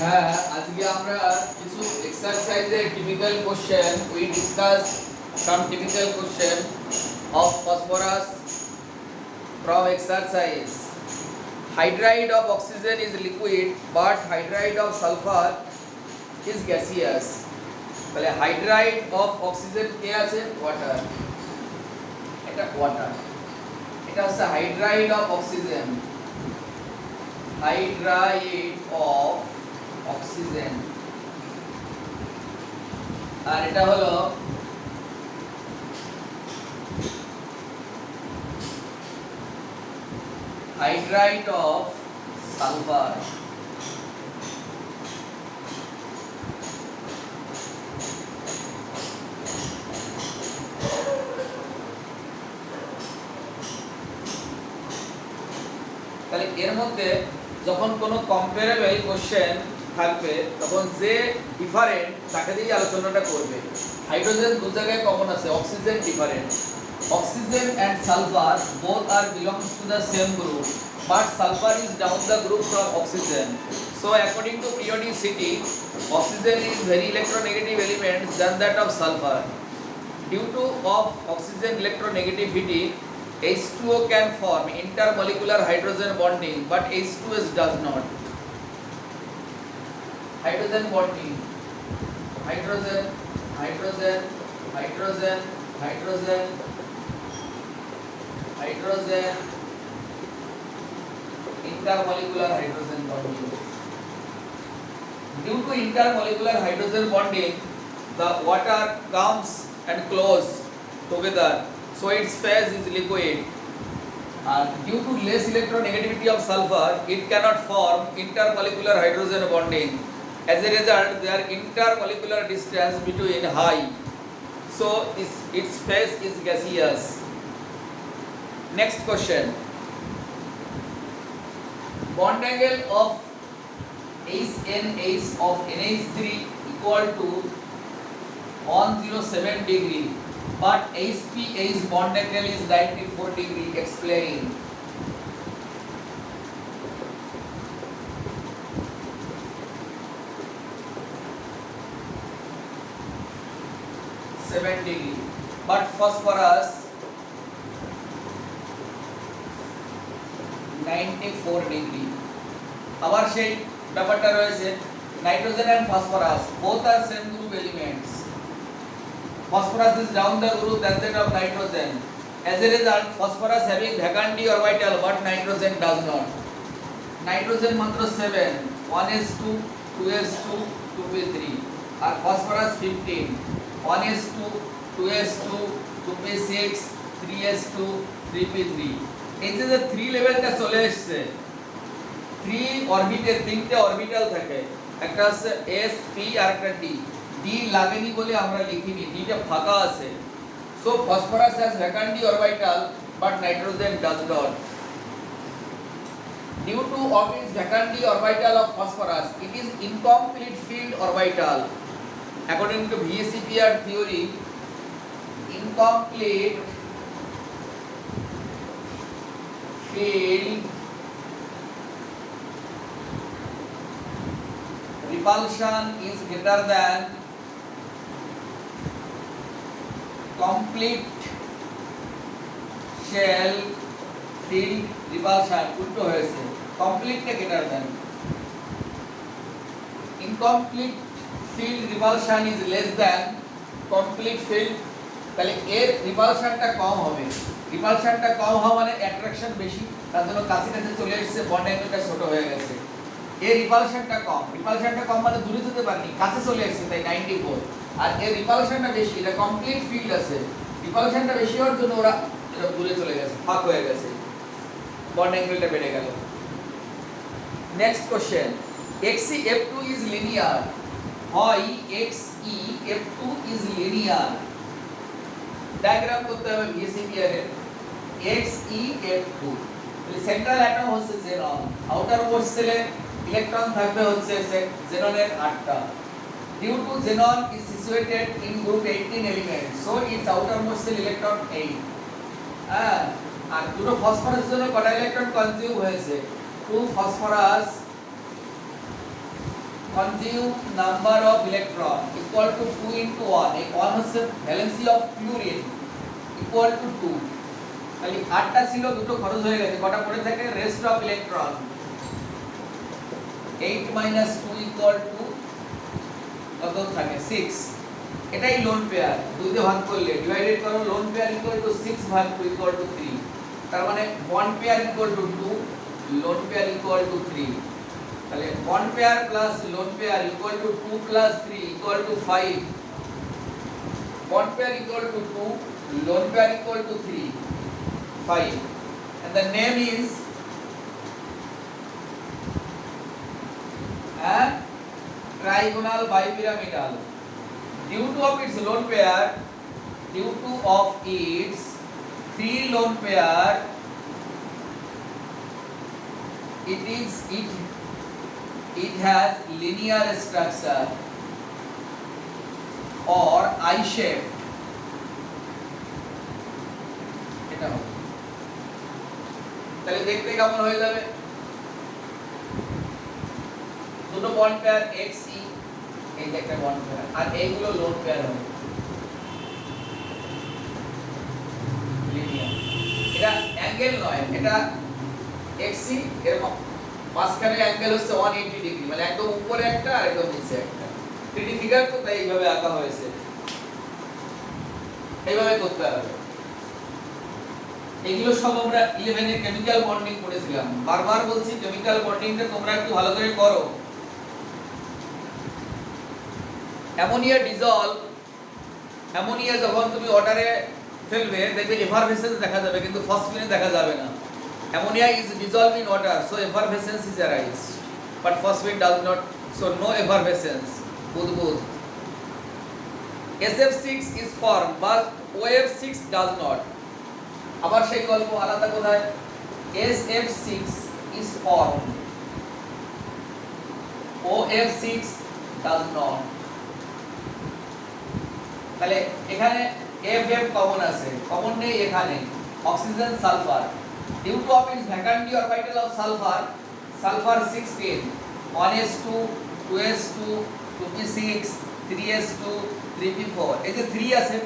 হ্যাঁ, আজকে আমরা কিছু এক্সারসাইজের typical question we discuss some typical question of phosphorus from exercise. Hydride of oxygen is liquid but hydride of sulfur is gaseous. তাহলে hydride of oxygen কে আছে? Water. এটা ওয়াটার। এটা হচ্ছে hydride of oxygen. Hydride of oxygen. আর এটা হলো hydride of sulphur. তাহলে এর মধ্যে যখন কোনো কম্পারেবল কোশ্চেন থাকবে তখন যে ডিফারেন্ট তাকে দিয়ে আলোচনাটা করবে। হাইড্রোজেন দু জায়গায় কমন আছে, oxygen different. Oxygen and sulfur both are belongs to the same group, but sulfur is down the group from oxygen. So according to periodicity, oxygen is very electronegative element than that of sulfur. Due to of oxygen electronegativity, H2O can form intermolecular hydrogen bonding, but H2S does not. Hydrogen bonding, hydrogen, hydrogen, hydrogen, hydrogen, hydrogen, intermolecular hydrogen bonding. Due to intermolecular hydrogen bonding, the water comes and close together, so its phase is liquid. And due to less electronegativity of sulfur, it cannot form intermolecular hydrogen bonding. As a result, their intermolecular distance between high, so its phase is gaseous. Next question. Bond angle of HNH of NH3 equal to 107 degree, but HPH bond angle is 94 degree. Explain. degree, but phosphorus 94 degree. আবার সেই ব্যাপারটা রয়েছে, nitrogen and phosphorus both are same group elements. Phosphorus is down the group than that of nitrogen. As a result, phosphorus having vacant d orbital but nitrogen does not. Nitrogen মাত্র 7, 1s2, 2s2, 2p3, আর phosphorus 15, 1s2, 2s2, 2p6, 3s2, 3p3। এই যে 3 লেভেলটা চলে আসছে, 3 অরবিটে তিনটে orbital থাকে, একটা আছে s p আর একটা d। d লাগেনি বলে আমরা লিখিনি, d টা ফাঁকা আছে। So phosphorus has vacant d orbital but nitrogen does not. Due to of its vacant d orbital of phosphorus, it is incomplete filled orbital. According to VSEPR theory, incomplete filled repulsion is greater than complete shell filled repulsion. উল্টো হয়েছে, complete টা greater than, incomplete filled repulsion is less than complete filled। তাহলে এর রিপালশনটা কম হবে। রিপালশনটা কম হওয়া মানে attraction বেশি, তার জন্য কাছে কাছে চলে এসেছে, বন্ড অ্যাঙ্গেলটা ছোট হয়ে গেছে। এর রিপালশনটা কম, রিপালশনটা কম মানে দূরে যেতে পারেনি, কাছে চলে এসেছে, তাই 94। আর এর রিপালশনটা বেশি, এটা কমপ্লিট ফিল্ড আছে, রিপালশনটা বেশি হওয়ার জন্য ওরা এটা দূরে চলে গেছে, ফাঁক হয়ে গেছে, বন্ড অ্যাঙ্গেলটা বেড়ে গেল। Next question, XeF2 is linear. হয় XeF2 is linear। ডায়াগ্রাম করতে হবে VSEPR এর। XeF2 সেন্ট্রাল অ্যাটম হচ্ছে জেনন, আউটার মোস্ট সেলে ইলেকট্রন থাকবে হচ্ছে জেননের 8টা। Due to xenon is situated in group 18 elements, so its outer most shell electron 8। আর দুটো ফসফরাস জন্য কটা ইলেকট্রন কনজিউম হয়েছে? 2 ফসফরাস consumed number of electron equal to 2 into 1 এই 1 হচ্ছে valency of fluorine equal to 2 তাহলে 8টা ছিল দুটো খরচ হয়ে গেছে কটা পড়ে থাকে rest of electron 8 minus 2 equal to কত থাকে 6 এটাই লোন পেয়ার দুই দিয়ে ভাগ করলে ডিভাইডেড করো লোন পেয়ার equal to 6 ভাগ 2 equal to 3 তার মানে bond pair equal to 2 lone pair equal to 3 তাহলে bond pair plus lone pair equal to 2 plus 3 equal to 5 bond pair equal to 2 lone pair equal to 3 5 and the name is a trigonal bipyramidal due to of its lone pair due to of its 3 lone pair it has linear structure or I shape এটা হবে তাহলে দেখতে কেমন হয়ে যাবে দুটো bond pair XE এই যে একটা বন্ড পেয়ার আর এইগুলো লোন পেয়ার হবে লিনিয়ার এটা অ্যাঙ্গেল নয় এটা XE এর মাঝখানে অ্যাঙ্গেল হচ্ছে 180 ডিগ্রি মানে একদম উপরে একটা আর একদম নিচে একটা 3D ফিগার তো তাই এইভাবে আঁকা হয়েছে এইভাবে করতে হবে এগুলো সব আমরা 11 এর কেমিক্যাল বন্ডিং পড়েছিলাম বারবার বলছি কেমিক্যাল বন্ডিংটা তোমরা একটু ভালো করে করো অ্যামোনিয়া ডিসলভ অ্যামোনিয়া যখন তুমি ওয়াটারে ফেলবে দেখবে এফারভেসেন্স দেখা যাবে কিন্তু ফসফিনে দেখা যাবে না ammonia is dissolved in water so effervescence is arise but phosphine does not so no effervescence বুদবুদ SF6 is formed but OF6 does not আবার সেই গল্প আলাদা কোথায় SF6 is formed OF6 does not তাহলে এখানে FF কমন আছে common নেই এখানে oxygen sulphur due to of its vacancy orbital of sulfur sulfur 16 1s2 2s2 2p6 3s2 3p4 এই যে 3 আছে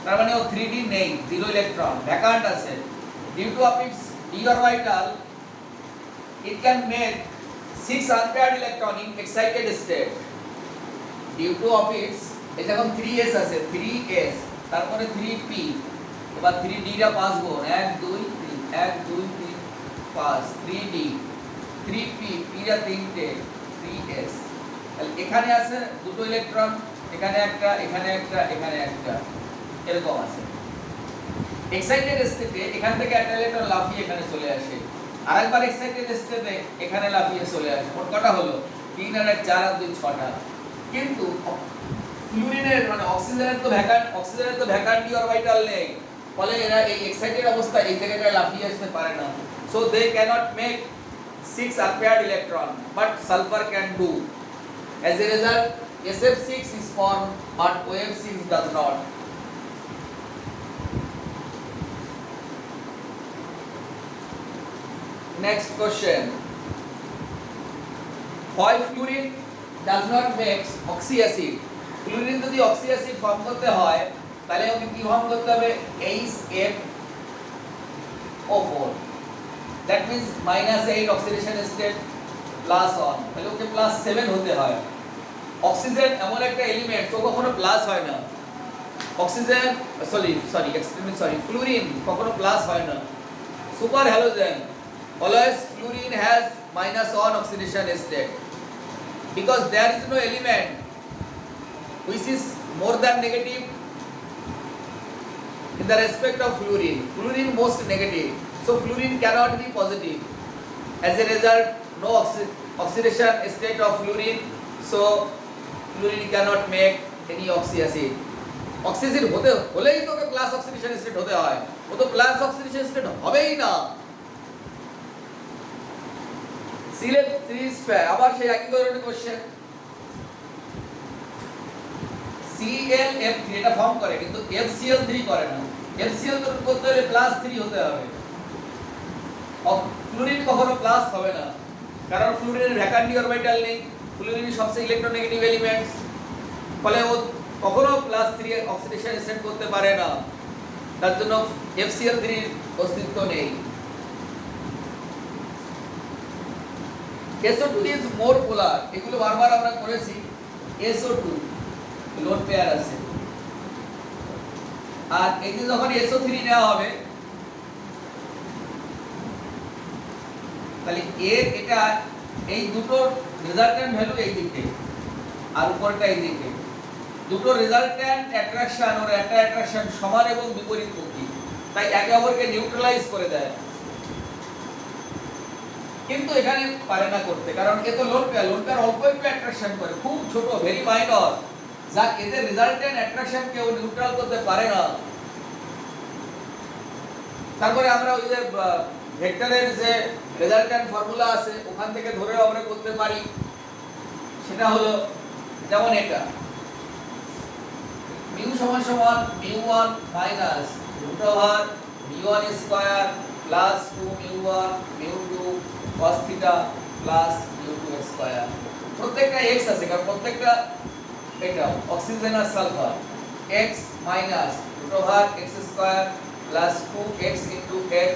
তার মানে ও 3d নেই 0 ইলেকট্রন ভ্যাকান্ট আছে due to of its d orbital it can make 6 unpaired electron in excited state due to of its এই যখন 3s আছে 3s তারপরে 3p এবার 3d টা পাস গুণ 1 2 3 1 2 3 5 3d 3p p টা তিনটে 3s তাহলে এখানে আছে দুটো ইলেকট্রন এখানে একটা এখানে একটা এখানে একটা এরকম আছে এক্সাইটেড স্টেটে এখান থেকে একটা ইলেকট্রন লাফিয়ে এখানে চলে আসে আরেকবার এক্সাইটেড স্টেটে এখানে লাফিয়ে চলে আসে মোট কটা হলো 3 আর 4 আর 2 6টা কিন্তু ফ্লুরিনের মানে অক্সিজেনের তো ভ্যাকান্ট অরবিটাল নেই ফলে এরা এই এক্সাইটেড অবস্থায় এই জায়গাটায় লাফিয়ে আসতে পারে না so they cannot make 6 unpaired electron but sulfur can do as a result SF6 is formed but OF6 does not next question why fluorine does not make oxyacid fluorine যদি oxyacid ফর্ম করতে হয় তাহলে ওকে কি form করতে হবে HFO4 that means -8 oxidation state +1 তাহলে ওকে +7 হতে হয় অক্সিজেন এমন একটা এলিমেন্ট তো কখনো প্লাস হয় না অক্সিজেন ফ্লুরিন কখনো প্লাস হয় না super halogen always fluorine has -1 oxidation state because there is no element which is more than negative in the respect of fluorine most negative so fluorine cannot be positive as a result no oxidation state of fluorine so fluorine cannot make any oxyacid oxyacid হতে হলেই তোকে plus oxidation state হতে হয় ও তো plus oxidation state হবেই না CL3 square আবার সেই একই ধরনের কোশ্চেন ClF3 এটা ফর্ম করে কিন্তু FCl3 করে না FCl তো করতে হলে +3 হতে হবে ফ্লুরিন কখনো প্লাস হবে না কারণ ফ্লুরিনের ভ্যাকান্ট অরবিটাল নেই ফ্লুরিন সবচেয়ে ইলেকট্রোনেগেটিভ এলিমেন্টস, ফলে ও কখনো +3 অক্সিডেশন সেট করতে পারে না, তার জন্য FCl3 এর অস্তিত্ব নেই। SO2 is more polar, এগুলো বারবার আমরা করেছি। SO2 লোন পেয়ার আছে, আর এই যে যখন SO3 নেওয়া হবে তাহলে এর এটা এই দুটো রেজাল্ট্যান্ট ভ্যালু এই দিকে আর উপরটা এই দিকে, দুটো রেজাল্ট্যান্ট অ্যাট্রাকশন আর একটা অ্যাট্রাকশন সমান এবং বিপরীতমুখী, তাই একে অপরকে নিউট্রালাইজ করে দেয়। কিন্তু এখানে পারে না করতে, কারণ এ তো লোন পেয়ার অল্প একটু অ্যাট্রাকশন করে, খুব ছোট, ভেরি মাইনর, যা এদের রেজাল্ট্যান্ট অ্যাট্রাকশন কেউ নিউট্রাল করতে পারে না। তারপরে আমরা ওই যে ভেক্টরের যে রেজাল্ট্যান্ট ফর্মুলা আছে ওখান থেকে ধরেও আমরা করতে পারি, সেটা হলো যেমন এটা মিউ সমান সমান μ1 minus √μ1 square plus 2μ1 μ2 cos theta plus μ2 square. প্রত্যেকটা x আছে, কারণ প্রত্যেকটা এটা অক্সিজেন আর sulphur. x minus √x square plus 2x into x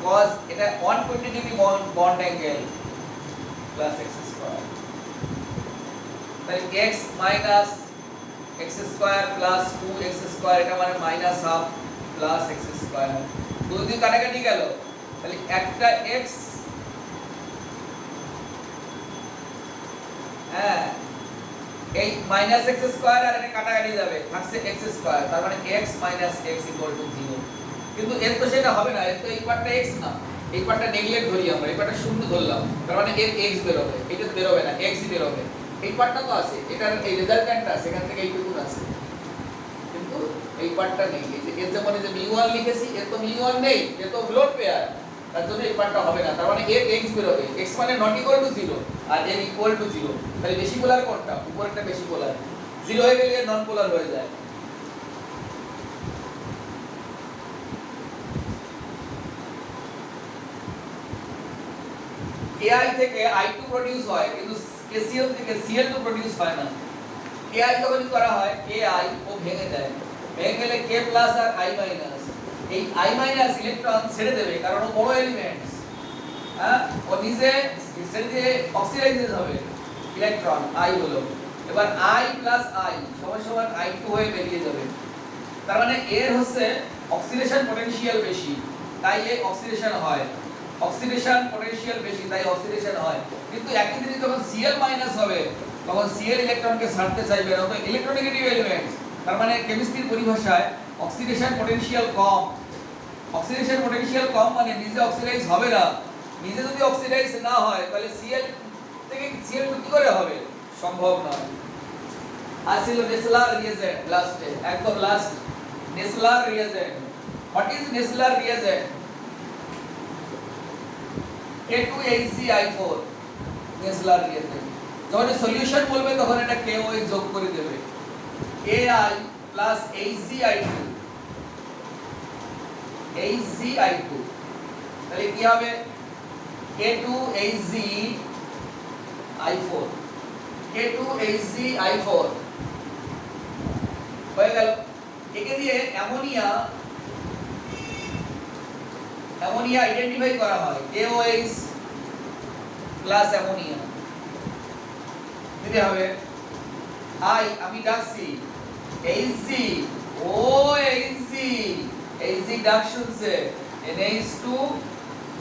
cos এটা 120 degree bond angle plus x square, তাহলে x minus x square plus 2x square, এটা মানে minus half plus x square. দুই দুই কাটাকাটি গেল, তাহলে একটা x হ্যাঁ এই মাইনাস x স্কয়ার আর এটা কাটাকাটি যাবে, থাকছে x স্কয়ার, তার মানে x minus x equal to 0। কিন্তু এর তো সেটা হবে না, এর তো এই পার্টটা x না, এই পার্টটা নেগলেক্ট ধরি আমরা, এই পার্টটা শূন্য ধরলাম, তার মানে এর x বের হবে, এটা তো বের হবে না, x ই বের হবে। এই পার্টটা তো আছে, এটার এই রেজাল্ট্যান্টটা সেখান থেকে এইটুকু আছে, কিন্তু এই পার্টটা নেই। এই যে এর যেমন এই যে μ1 লিখেছি, এর তো μ1 নেই, এর তো লোড পেয়ার, তার জন্য এই পার্টটা হবে না, তার মানে এর x বের হবে, x মানে নট ইকুয়াল টু 0 আর এর ইকুয়াল টু 0। তাহলে বেশি পোলার কোনটা? উপরেরটা বেশি পোলার, 0 হয়ে গেলে নন পোলার হয়ে যায়। Ki থেকে I2 প্রোডিউস হয়, কিন্তু KCl থেকে Cl2 প্রোডিউস হয় না। Ki যখন করা হয় Ki ও ভেঙে যায়, ভেঙে গেলে K প্লাস আর I মাইনাস, এই I মাইনাস ইলেকট্রন ছেড়ে দেবে, কারণ ও বড় এলিমেন্টস, হ্যাঁ ও নিজে ছেড়ে দিয়ে অক্সিডাইজ হবে ইলেকট্রন I হলো, এবার I প্লাস I সমান সমান I2 হয়ে বেরিয়ে যাবে। তার মানে এর হচ্ছে অক্সিডেশন পটেনশিয়াল বেশি, তাই এই অক্সিডেশন হয়, অক্সিডেশন পটেনশিয়াল বেশি তাই অক্সিডেশন হয়। কিন্তু একই দিনে যখন Cl মাইনাস হবে তখন Cl ইলেকট্রনকে ছাড়তে চাইবে না, তো ইলেকট্রোনেগেটিভ এলিমেন্টস, তার মানে কেমিস্ট্রির পরিভাষায় অক্সিডেশন পটেনশিয়াল কম। অক্সিডেশন পটেনশিয়াল কম মানে নিজে অক্সিডাইজ হবে না, নিজে যদি অক্সিডাইজ না হয় তাহলে Cl থেকে Cl2 কি করে হবে? সম্ভব নয়। আসিল নেসলার রিয়েজেন্ট, লাস্টে একদম last Nessler reagent. What is Nessler reagent? K2HgI4 Nessler reagent. যখন সলিউশন বলবে তখন এটা KOH যোগ করে দেবে, Ki প্লাস HgI2, HgI2, তাহলে কি হবে? K2HgI4, K2HgI4 হয়ে গেল। একে দিয়ে অ্যামোনিয়া আইডেন্টিফাই করা হয়, KOH প্লাস অ্যামোনিয়া দিতে হবে। আমি ডাকছি Hg, ও Hg ডাক শুনছে, NH2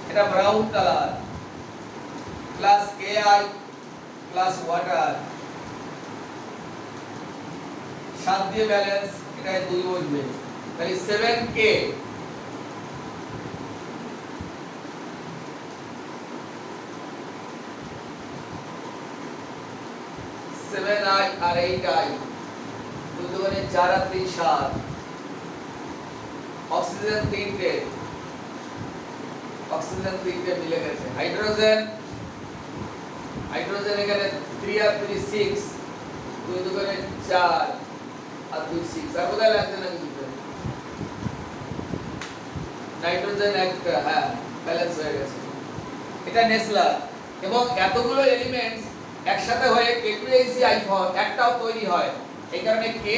এটা brown colour plus Ki plus water, 7 দিয়ে ব্যালেন্স, এটা 2 বসবে, তাহলে 7K 7I আর 8I, 2 দুগুণে 4 আর 3 7, অক্সিজেন 3টে, মিলে গেছে। হাইড্রোজেন এখানে 3 আর 3 6, 2 দুগুণে 4 আর 2 6, আর বোধহয় লাগছে না কিছু। নাইট্রোজেন একটা, হ্যাঁ ব্যালেন্স হয়ে গেছে। এটা নেসলার, এবং এতগুলো এলিমেন্টস একসাথে হয়ে K2HCl4 একটাও তৈরি হয়। এই কারণে Ki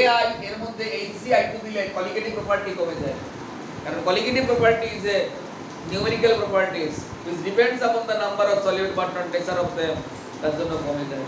এর মধ্যে HCl2 দিলে কলিগেটিভ প্রপার্টি কমে যায়। কারণ colligative property is a numerical properties which depends upon the number of solute but not nature of them, তার জন্য কমে যায়।